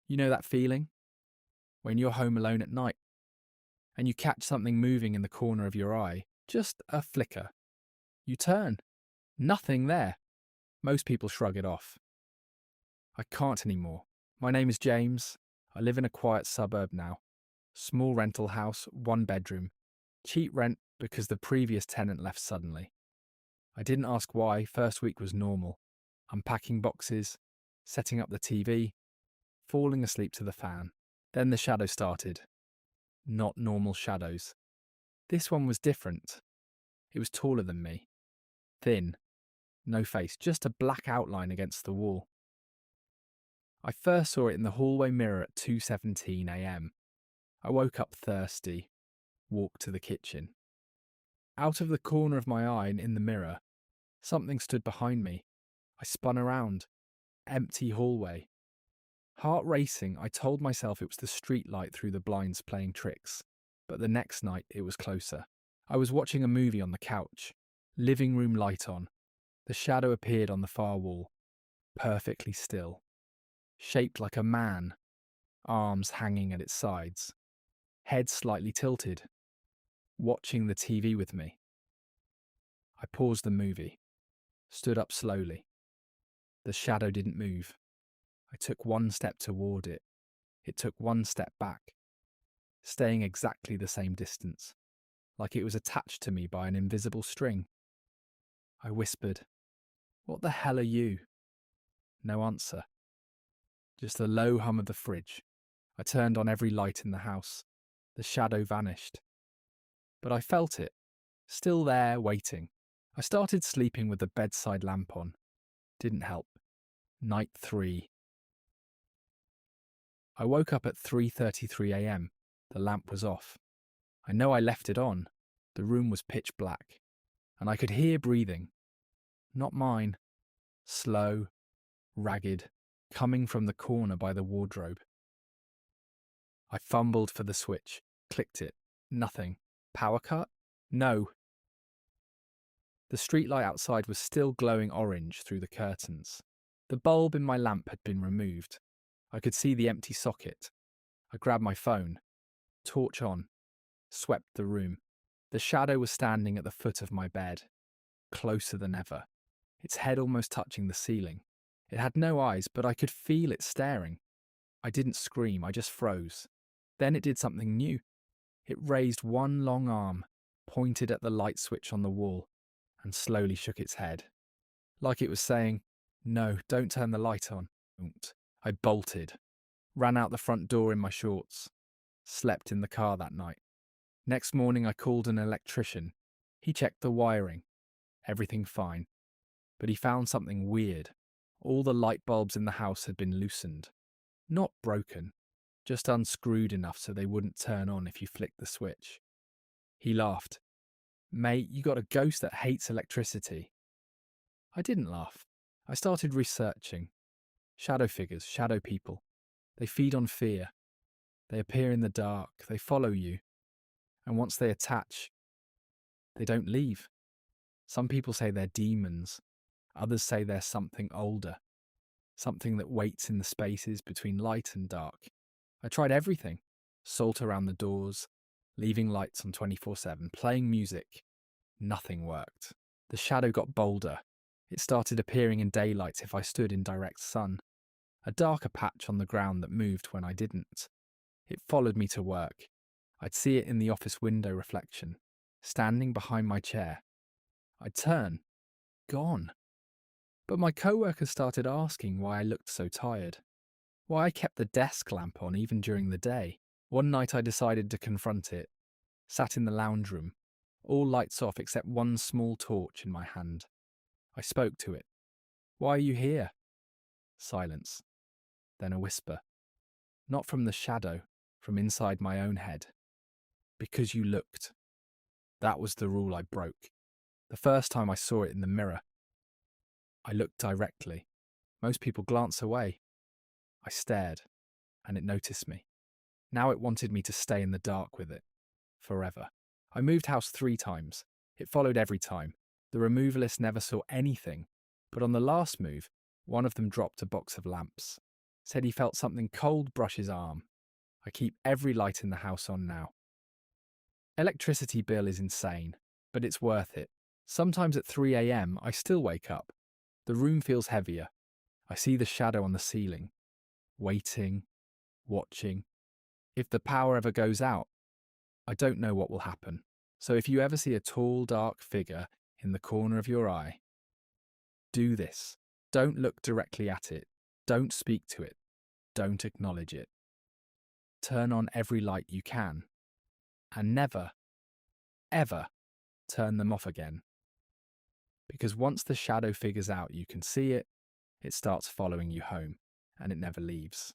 You know that feeling? When you're home alone at night and you catch something moving in the corner of your eye, just a flicker. You turn. Nothing there. Most people shrug it off. I can't anymore. My name is James. I live in a quiet suburb now. Small rental house, 1 bedroom. Cheap rent because the previous tenant left suddenly. I didn't ask why. First week was normal. Unpacking boxes, setting up the TV, falling asleep to the fan. Then the shadow started. Not normal shadows. This one was different. It was taller than me. Thin. No face, just a black outline against the wall. I first saw it in the hallway mirror at 2:17 a.m. I woke up thirsty, walked to the kitchen. Out of the corner of my eye and in the mirror, something stood behind me. I spun around. Empty hallway. Heart racing, I told myself it was the street light through the blinds playing tricks. But the next night it was closer. I was watching a movie on the couch. Living room light on. The shadow appeared on the far wall. Perfectly still. Shaped like a man. Arms hanging at its sides. Head slightly tilted. Watching the TV with me. I paused the movie. Stood up slowly. The shadow didn't move. I took 1 step toward it. It took 1 step back. Staying exactly the same distance. Like it was attached to me by an invisible string. I whispered, "What the hell are you?" No answer. Just the low hum of the fridge. I turned on every light in the house. The shadow vanished. But I felt it. Still there, waiting. I started sleeping with the bedside lamp on. Didn't help. Night 3. I woke up at 3:33 a.m. The lamp was off. I know I left it on. The room was pitch black. And I could hear breathing. Not mine. Slow, ragged, coming from the corner by the wardrobe. I fumbled for the switch, clicked it. Nothing. Power cut? No. The streetlight outside was still glowing orange through the curtains. The bulb in my lamp had been removed. I could see the empty socket. I grabbed my phone. Torch on. Swept the room. The shadow was standing at the foot of my bed. Closer than ever. Its head almost touching the ceiling. It had no eyes, but I could feel it staring. I didn't scream, I just froze. Then it did something new. It raised one long arm, pointed at the light switch on the wall, and slowly shook its head. Like it was saying, "No, don't turn the light on." I bolted. Ran out the front door in my shorts. Slept in the car that night. Next morning I called an electrician. He checked the wiring. Everything fine. But he found something weird. All the light bulbs in the house had been loosened. Not broken, just unscrewed enough so they wouldn't turn on if you flicked the switch. He laughed. "Mate, you got a ghost that hates electricity." I didn't laugh. I started researching. Shadow figures, shadow people. They feed on fear. They appear in the dark. They follow you. And once they attach, they don't leave. Some people say they're demons. Others say they're something older. Something that waits in the spaces between light and dark. I tried everything. Salt around the doors, leaving lights on 24/7, playing music. Nothing worked. The shadow got bolder. It started appearing in daylight if I stood in direct sun. A darker patch on the ground that moved when I didn't. It followed me to work. I'd see it in the office window reflection, standing behind my chair. I'd turn. Gone. But my co-workers started asking why I looked so tired. Why I kept the desk lamp on even during the day. One night I decided to confront it. Sat in the lounge room, all lights off except one small torch in my hand. I spoke to it. "Why are you here?" Silence. Then a whisper. Not from the shadow, from inside my own head. "Because you looked." That was the rule I broke. The first time I saw it in the mirror. I looked directly. Most people glance away. I stared, and it noticed me. Now it wanted me to stay in the dark with it. Forever. I moved house 3 times. It followed every time. The removalists never saw anything. But on the last move, one of them dropped a box of lamps. Said he felt something cold brush his arm. I keep every light in the house on now. Electricity bill is insane, but it's worth it. Sometimes at 3 a.m. I still wake up. The room feels heavier. I see the shadow on the ceiling. Waiting, watching. If the power ever goes out, I don't know what will happen. So if you ever see a tall, dark figure in the corner of your eye, do this. Don't look directly at it. Don't speak to it. Don't acknowledge it. Turn on every light you can. And never, ever turn them off again. Because once the shadow figures out you can see it, it starts following you home, and it never leaves.